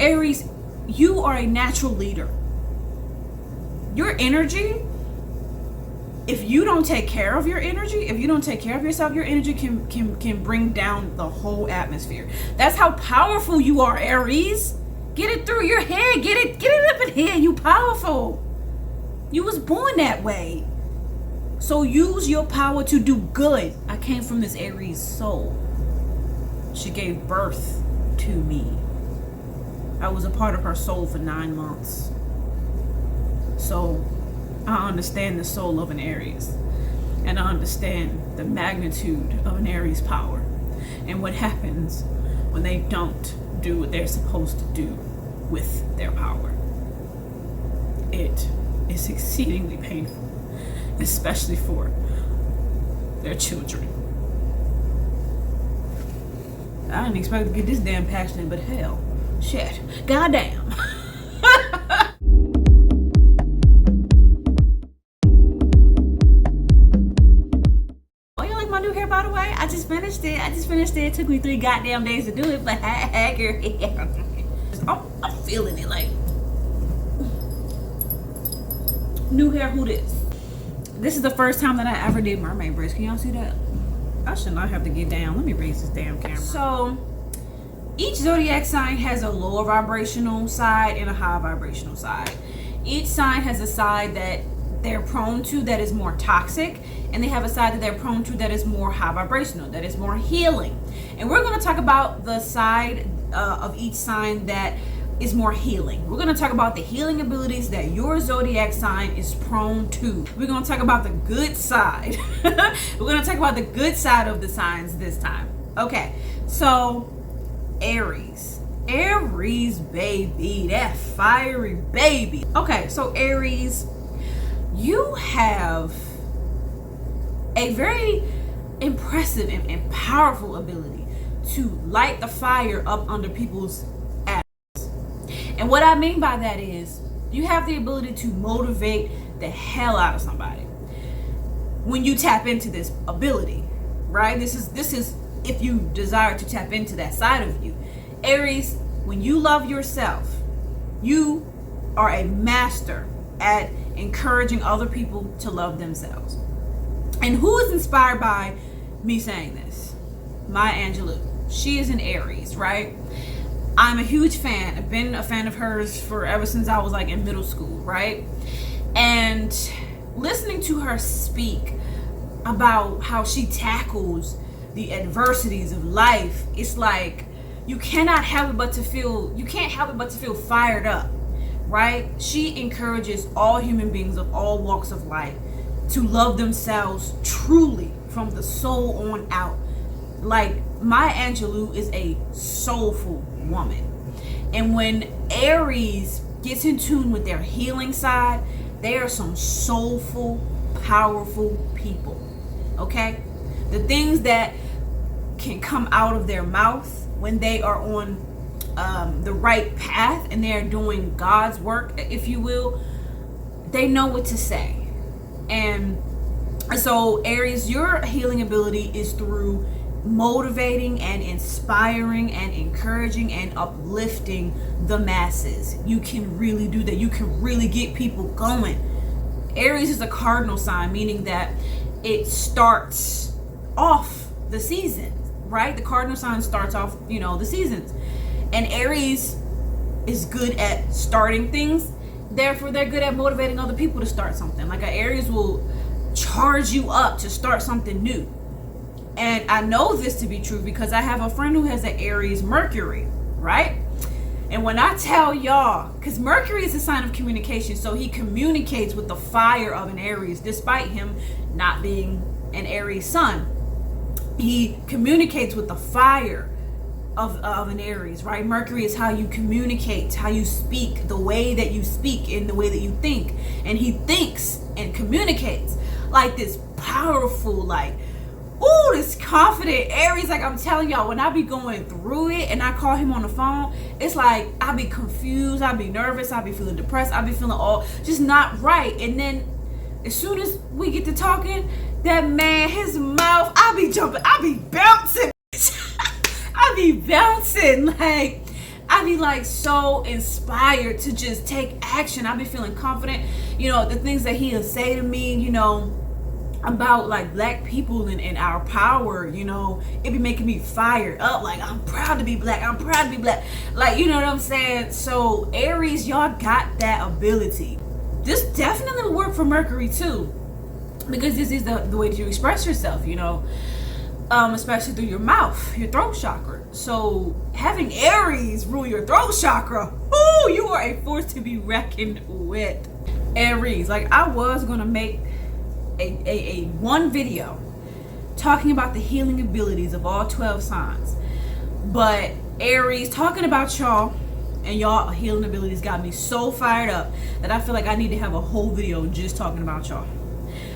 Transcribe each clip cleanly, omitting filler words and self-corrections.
Aries, you are a natural leader. Your energy, if you don't take care of your energy, if you don't take care of yourself, your energy can bring down the whole atmosphere. That's how powerful you are, Aries. Get it through your head. Get it up in here. You powerful. You was born that way. So use your power to do good. I came from this Aries soul. She gave birth to me. I was a part of her soul for 9 months. So I understand the soul of an Aries. And I understand the magnitude of an Aries power. And what happens when they don't do what they're supposed to do with their power. It is exceedingly painful, especially for their children. I didn't expect to get this damn passionate, but hell, shit, goddamn. Oh, you like my new hair, by the way? I just finished it. It took me 3 goddamn days to do it, but hey, girl, I'm feeling it like new hair. Who this? This is the first time that I ever did mermaid braids. Can y'all see that? I should not have to get down. Let me raise this damn camera. So each zodiac sign has a lower vibrational side and a high vibrational side. Each sign has a side that they're prone to that is more toxic, and they have a side that they're prone to that is more high vibrational, that is more healing. And we're going to talk about the side of each sign that is more healing. We're going to talk about the healing abilities that your zodiac sign is prone to. We're going to talk about the good side. We're going to talk about the good side of the signs this time. Okay, so Aries, baby, that fiery baby. Okay, so Aries, you have a very impressive and powerful ability to light the fire up under people's ass. And what I mean by that is you have the ability to motivate the hell out of somebody when you tap into this ability, right? This is if you desire to tap into that side of you. Aries, when you love yourself, you are a master at encouraging other people to love themselves. And who is inspired by me saying this? Maya Angelou. She is an Aries, right? I'm a huge fan. I've been a fan of hers for ever since I was like in middle school, right? And listening to her speak about how she tackles the adversities of life, it's like you can't help it but to feel fired up, right? She encourages all human beings of all walks of life to love themselves truly from the soul on out. Like, Maya Angelou is a soulful woman. And when Aries gets in tune with their healing side, they are some soulful, powerful people. Okay? The things that can come out of their mouth when they are on the right path and they're doing God's work, if you will, they know what to say. And so Aries, your healing ability is through motivating and inspiring and encouraging and uplifting the masses. You can really do that. You can really get people going. Aries is a cardinal sign, meaning that it starts off the season, right? The cardinal sign starts off, the seasons. And Aries is good at starting things. Therefore, they're good at motivating other people to start something. Like, an Aries will charge you up to start something new. And I know this to be true because I have a friend who has an Aries Mercury, right? And when I tell y'all, because Mercury is a sign of communication, so he communicates with the fire of an Aries, despite him not being an Aries sun. He communicates with the fire of an Aries, right? Mercury is how you communicate, how you speak, the way that you speak and the way that you think. And he thinks and communicates like this powerful, like, ooh, this confident Aries. Like, I'm telling y'all, when I be going through it and I call him on the phone, it's like I be confused, I be nervous, I be feeling depressed, I be feeling all just not right. And then as soon as we get to talking, that man, his mouth, I be jumping, I be bouncing. I be bouncing. Like, I be like so inspired to just take action. I be feeling confident, you know, the things that he'll say to me, you know, about like black people and our power, you know, it be making me fired up. Like, I'm proud to be black, I'm proud to be black, like, you know what I'm saying? So Aries, y'all got that ability. This definitely will work for Mercury too, because this is the way that you express yourself, you know, especially through your mouth, your throat chakra. So having Aries rule your throat chakra, ooh, you are a force to be reckoned with. Aries, like, I was gonna make a one video talking about the healing abilities of all 12 signs, but Aries, talking about y'all and y'all healing abilities got me so fired up that I feel like I need to have a whole video just talking about y'all.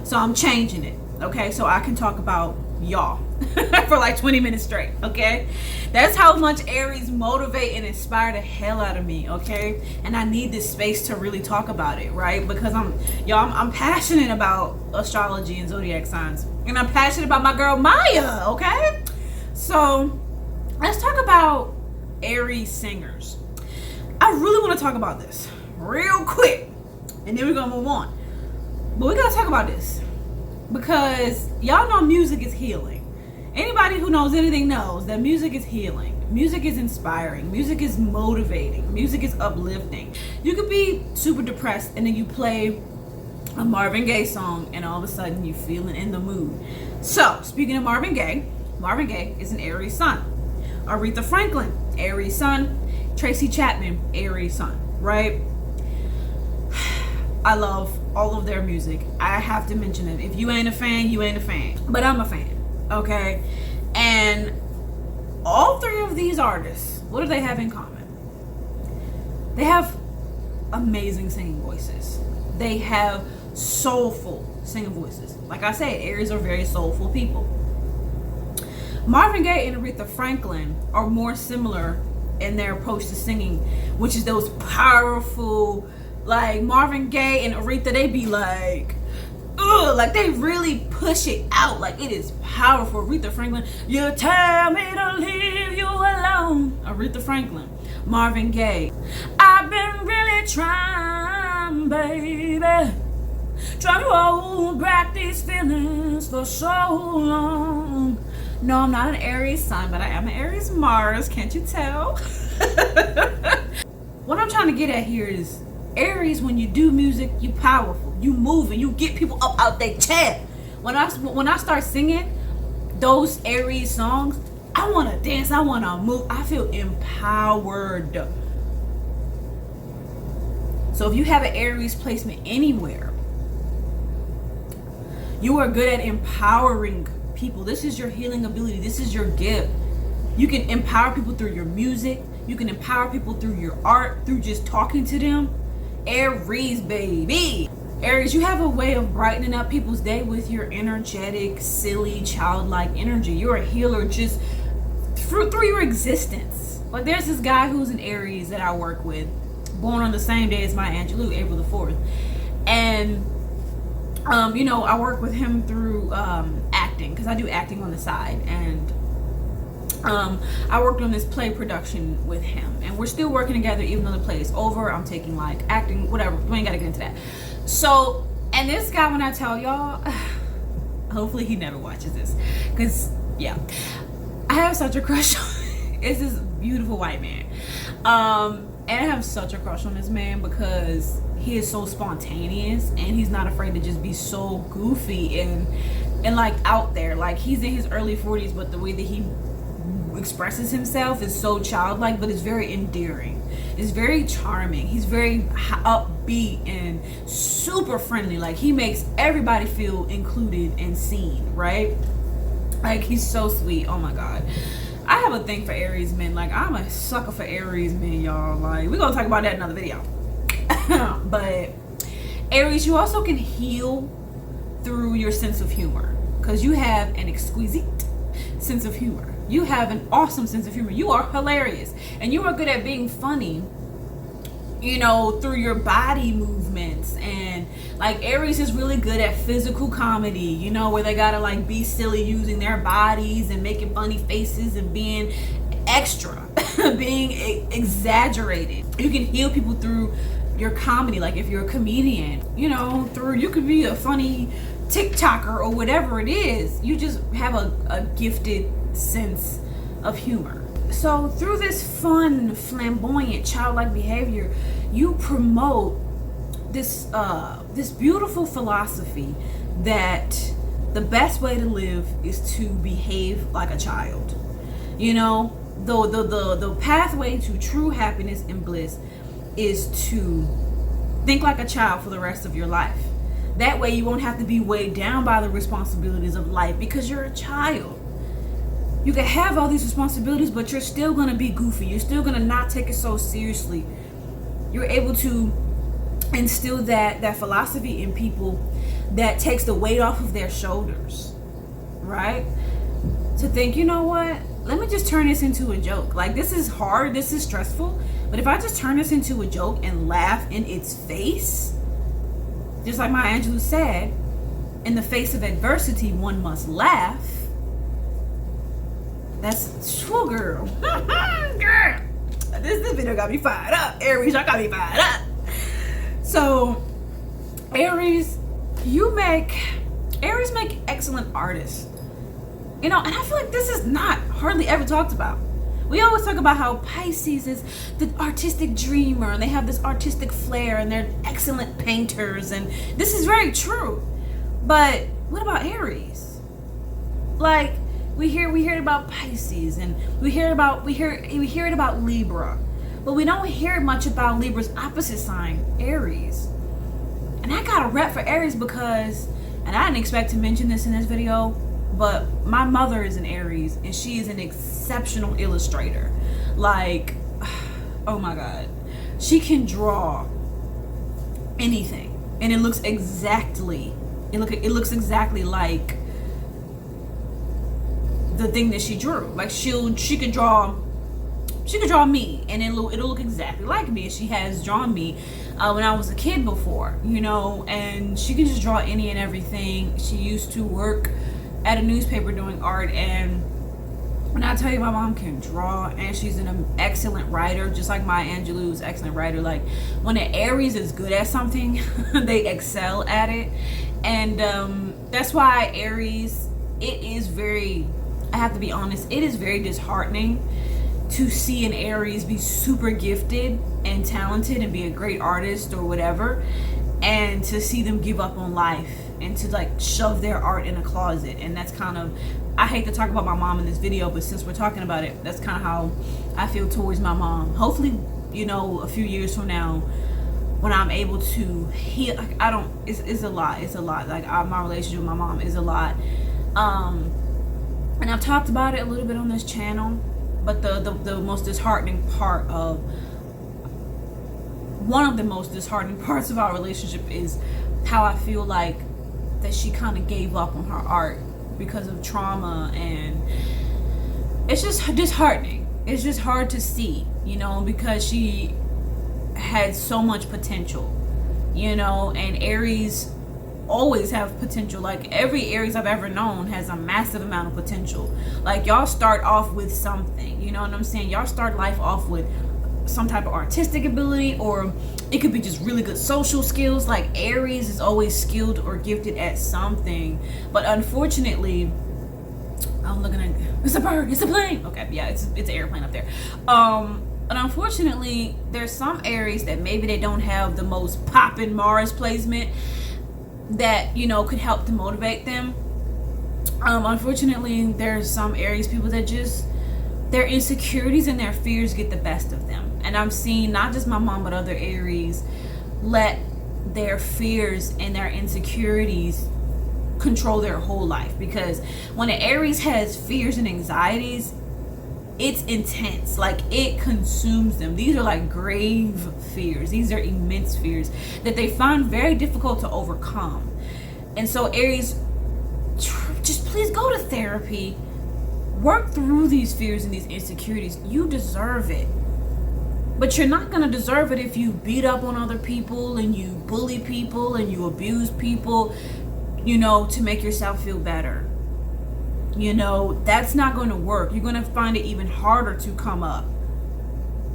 So I'm changing it, okay, so I can talk about y'all for like 20 minutes straight, okay? That's how much Aries motivate and inspire the hell out of me, okay? And I need this space to really talk about it, right? Because I'm passionate about astrology and zodiac signs, and I'm passionate about my girl Maya, okay? So let's talk about Aries singers. I really want to talk about this real quick, and then we're gonna move on. But we gotta talk about this because y'all know music is healing. Anybody who knows anything knows that music is healing. Music is inspiring. Music is motivating. Music is uplifting. You could be super depressed and then you play a Marvin Gaye song and all of a sudden you're feeling in the mood. So, speaking of Marvin Gaye is an Aries sun. Aretha Franklin, Aries sun. Tracy Chapman, Aries sun, right? I love all of their music. I have to mention it. If you ain't a fan, you ain't a fan. But I'm a fan, okay? And all three of these artists, what do they have in common? They have amazing singing voices. They have soulful singing voices. Like I said, Aries are very soulful people. Marvin Gaye and Aretha Franklin are more similar in their approach to singing, which is those powerful, like Marvin Gaye and Aretha, they be like, ugh, like they really push it out, like it is powerful. Aretha Franklin, you tell me to leave you alone. Aretha Franklin. Marvin Gaye, I've been really trying, baby, trying to hold back these feelings for so long. No, I'm not an Aries sun, but I am an Aries Mars. Can't you tell? What I'm trying to get at here is Aries, when you do music, you powerful, you move, and you get people up out their chair. When I start singing those Aries songs, I want to dance, I want to move, I feel empowered. So if you have an Aries placement anywhere, you are good at empowering people. This is your healing ability. This is your gift. You can empower people through your music. You can empower people through your art, through just talking to them. Aries, baby. Aries, you have a way of brightening up people's day with your energetic, silly, childlike energy. You're a healer just through your existence. Like, there's this guy who's an Aries that I work with, born on the same day as Maya Angelou, April the 4th. And you know, I work with him through acting, because I do acting on the side, and I worked on this play production with him, and we're still working together even though the play is over. I'm taking like acting, whatever, we ain't gotta get into that. So, and this guy, when I tell y'all, hopefully he never watches this, because yeah, I have such a crush on it's this beautiful white man, and I have such a crush on this man because he is so spontaneous, and he's not afraid to just be so goofy and like out there. Like, he's in his early 40s, but the way that he expresses himself is so childlike, but it's very endearing. It's very charming. He's very upbeat and super friendly. Like, he makes everybody feel included and seen, right? Like, he's so sweet. Oh my god, I have a thing for Aries men. Like, I'm a sucker for Aries men, y'all. Like, we're gonna talk about that in another video. But Aries, you also can heal through your sense of humor, because you have an exquisite sense of humor. You have an awesome sense of humor. You are hilarious, and you are good at being funny, you know, through your body movements. And like, Aries is really good at physical comedy, you know, where they gotta like be silly using their bodies and making funny faces and being extra. being exaggerated. You can heal people through your comedy. Like if you're a comedian, you know, you could be a funny TikToker or whatever it is. You just have a gifted sense of humor. So through this fun, flamboyant, childlike behavior, you promote this beautiful philosophy that the best way to live is to behave like a child. You know, the pathway to true happiness and bliss is to think like a child for the rest of your life. That way you won't have to be weighed down by the responsibilities of life because you're a child. You can have all these responsibilities, but you're still going to be goofy. You're still going to not take it so seriously. You're able to instill that philosophy in people that takes the weight off of their shoulders, right? To think, you know what? Let me just turn this into a joke. Like, this is hard, this is stressful, but if I just turn this into a joke and laugh in its face, just like Maya Angelou said, in the face of adversity, one must laugh. That's true, girl. Girl. This video got me fired up. Aries, y'all got me fired up. So, Aries make excellent artists. You know, and I feel like this is not hardly ever talked about. We always talk about how Pisces is the artistic dreamer and they have this artistic flair and they're excellent painters, and this is very true. But what about Aries? Like, we hear it about Pisces, and we hear it about Libra, but we don't hear much about Libra's opposite sign, Aries. And I got a rep for Aries because, and I didn't expect to mention this in this video, but my mother is an Aries and she is an exceptional illustrator. Like, oh my God, she can draw anything and it looks exactly like the thing that she drew. Like she could draw me and it'll look exactly like me. She has drawn me when I was a kid before, you know, and she can just draw any and everything. She used to work at a newspaper doing art, and when I tell you my mom can draw, and she's an excellent writer, just like Maya Angelou is an excellent writer. Like, when an Aries is good at something, they excel at it. And that's why Aries, it is very, I have to be honest, it is very disheartening to see an Aries be super gifted and talented and be a great artist or whatever, and to see them give up on life and to like shove their art in a closet. And that's kind of, I hate to talk about my mom in this video, but since we're talking about it, that's kind of how I feel towards my mom. Hopefully, you know, a few years from now, when I'm able to heal, like, it's a lot. Like, my relationship with my mom is a lot. And I've talked about it a little bit on this channel, but the most disheartening part of, one of the most disheartening parts of our relationship is how I feel like that she kind of gave up on her art because of trauma, and it's just disheartening. It's just hard to see, you know, because she had so much potential, you know, and Aries always have potential. Like, every Aries I've ever known has a massive amount of potential. Like, y'all start off with something, you know what I'm saying? Y'all start life off with some type of artistic ability, or it could be just really good social skills. Like, Aries is always skilled or gifted at something, but unfortunately, I'm looking at, it's a bird, it's a plane. Okay, yeah, it's an airplane up there. And unfortunately, there's some Aries that maybe they don't have the most poppin' Mars placement that, you know, could help to motivate them. Unfortunately, there's some Aries people that just, their insecurities and their fears get the best of them. And I'm seeing not just my mom, but other Aries let their fears and their insecurities control their whole life. Because when an Aries has fears and anxieties, it's intense. Like, it consumes them. These are like grave fears. These are immense fears that they find very difficult to overcome. And so Aries, just please go to therapy. Work through these fears and these insecurities. You deserve it. But you're not going to deserve it if you beat up on other people and you bully people and you abuse people, you know, to make yourself feel better. You know, that's not going to work. You're going to find it even harder to come up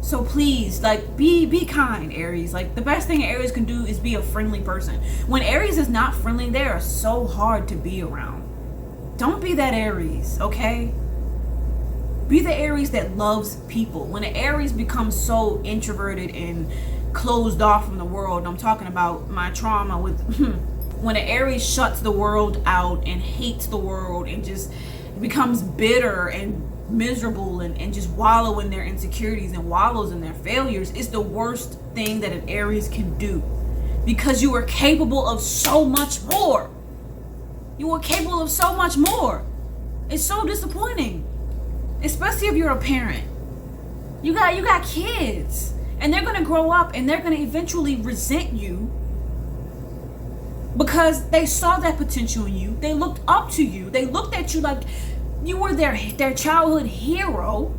So please, like, be kind, Aries. Like, the best thing Aries can do is be a friendly person. When Aries is not friendly, they are so hard to be around. Don't be that Aries, okay? Be the Aries that loves people. When an Aries becomes so introverted and closed off from the world, I'm talking about my trauma with when an Aries shuts the world out and hates the world and just becomes bitter and miserable and just wallow in their insecurities and wallows in their failures, it's the worst thing that an Aries can do, because you are capable of so much more. You are capable of so much more. It's so disappointing, especially if you're a parent. You got kids, and they're gonna grow up and they're gonna eventually resent you because they saw that potential in you. They looked up to you. They looked at you like you were their childhood hero,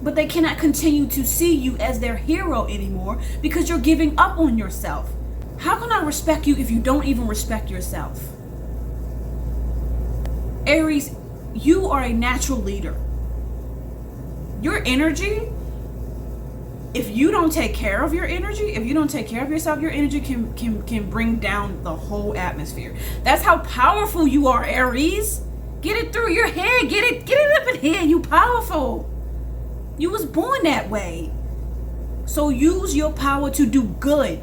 but they cannot continue to see you as their hero anymore because you're giving up on yourself. How can I respect you if you don't even respect yourself? Aries, you are a natural leader. Your energy, if you don't take care of your energy, if you don't take care of yourself, your energy can bring down the whole atmosphere. That's how powerful you are, Aries. Get it through your head. Get it up in here. You powerful. You was born that way. So use your power to do good.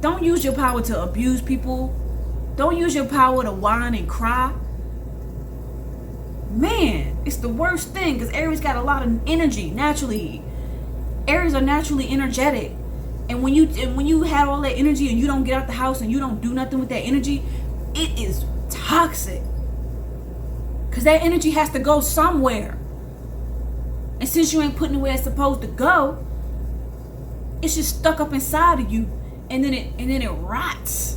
Don't use your power to abuse people. Don't use your power to whine and cry. Man, it's the worst thing, because Aries got a lot of energy naturally. Aries are naturally energetic. And when you have all that energy and you don't get out the house and you don't do nothing with that energy, it is toxic. Because that energy has to go somewhere. And since you ain't putting it where it's supposed to go, it's just stuck up inside of you, and then it rots.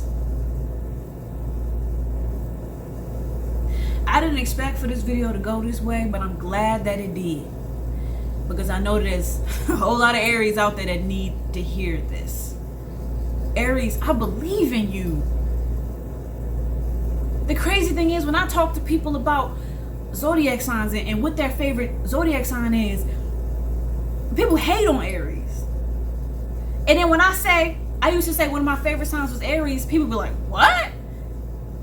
I didn't expect for this video to go this way, but I'm glad that it did, because I know there's a whole lot of Aries out there that need to hear this. Aries, I believe in you. The crazy thing is, when I talk to people about zodiac signs and what their favorite zodiac sign is, people hate on Aries. And then when I used to say one of my favorite signs was Aries, people be like, what?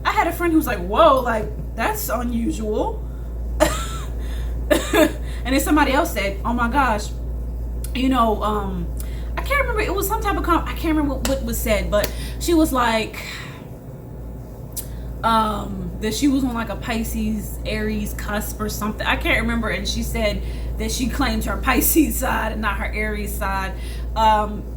I had a friend who was like, whoa, like, that's unusual. And then somebody else said, oh my gosh, you know, I can't remember, it was some type of I can't remember what was said, but she was like, that she was on like a Pisces Aries cusp or something. I can't remember. And she said that she claims her Pisces side and not her Aries side,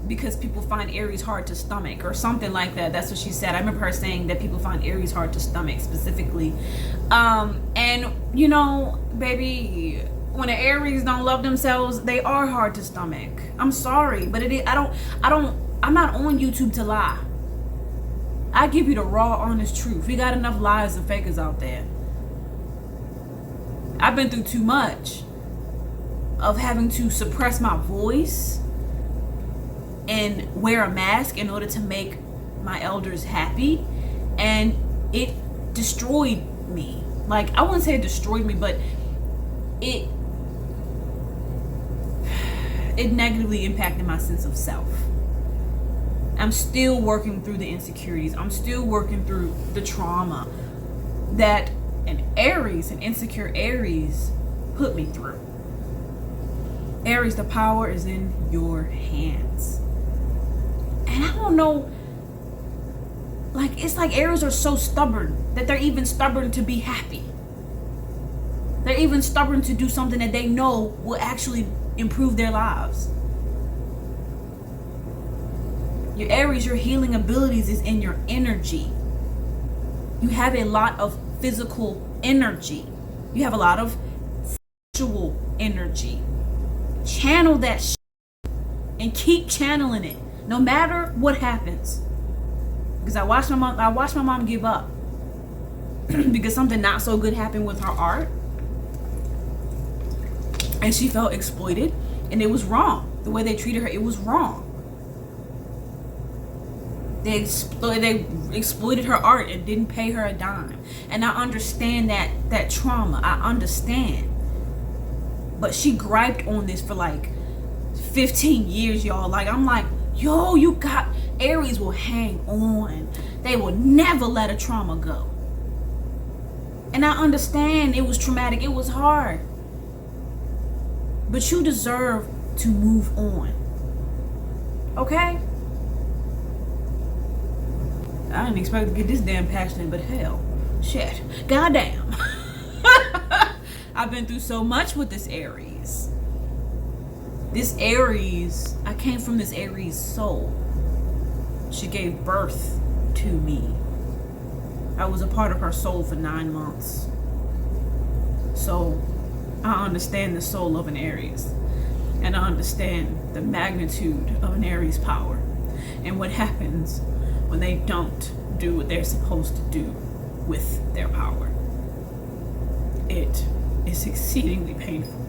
because people find Aries hard to stomach or something like that. That's what she said. I remember her saying that people find Aries hard to stomach specifically. And you know, baby, when the Aries don't love themselves, they are hard to stomach. I'm sorry, but I'm not on YouTube to lie. I give you the raw, honest truth. We got enough liars and fakers out there. I've been through too much of having to suppress my voice and wear a mask in order to make my elders happy, and it destroyed me. Like, I wouldn't say it destroyed me, but it negatively impacted my sense of self. I'm still working through the insecurities. I'm still working through the trauma that an insecure Aries put me through. Aries, the power is in your hands. And I don't know, like, it's like Aries are so stubborn that they're even stubborn to be happy. They're even stubborn to do something that they know will actually improve their lives. Your Aries, your healing abilities is in your energy. You have a lot of physical energy. You have a lot of sexual energy. Channel that shit and keep channeling it, no matter what happens. Because I watched my mom give up because something not so good happened with her art, and she felt exploited, and it was wrong. The way they treated her, it was wrong. They exploited her art and didn't pay her a dime. And I understand that trauma. I understand. But she griped on this for like 15 years, y'all. Like, I'm like, yo, you got, Aries will hang on. They will never let a trauma go. And I understand it was traumatic, it was hard. But you deserve to move on. Okay? I didn't expect to get this damn passionate, but hell, shit, goddamn. I've been through so much with this Aries. This Aries, I came from this Aries soul. She gave birth to me. I was a part of her soul for 9 months. So I understand the soul of an Aries. And I understand the magnitude of an Aries power. And what happens when they don't do what they're supposed to do with their power. It is exceedingly painful,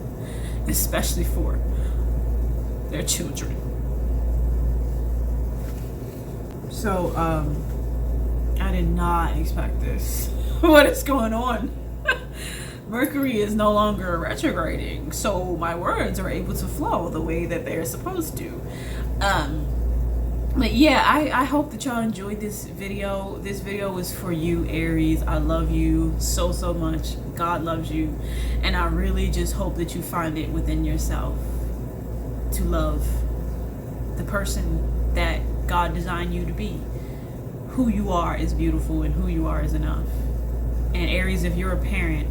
especially for their children. So, I did not expect this. What is going on? Mercury is no longer retrograding, so my words are able to flow the way that they're supposed to. But yeah, I hope that y'all enjoyed this video. This video is for you, Aries. I love you so much. God loves you. And I really just hope that you find it within yourself to love the person that God designed you to be. Who you are is beautiful, and who you are is enough. And Aries, if you're a parent,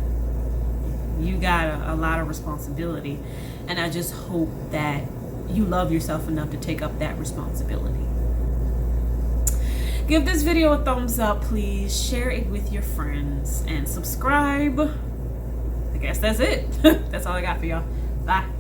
you got a lot of responsibility. And I just hope that you love yourself enough to take up that responsibility. Give this video a thumbs up, please. Share it with your friends and subscribe. I guess that's it. That's all I got for y'all. Bye.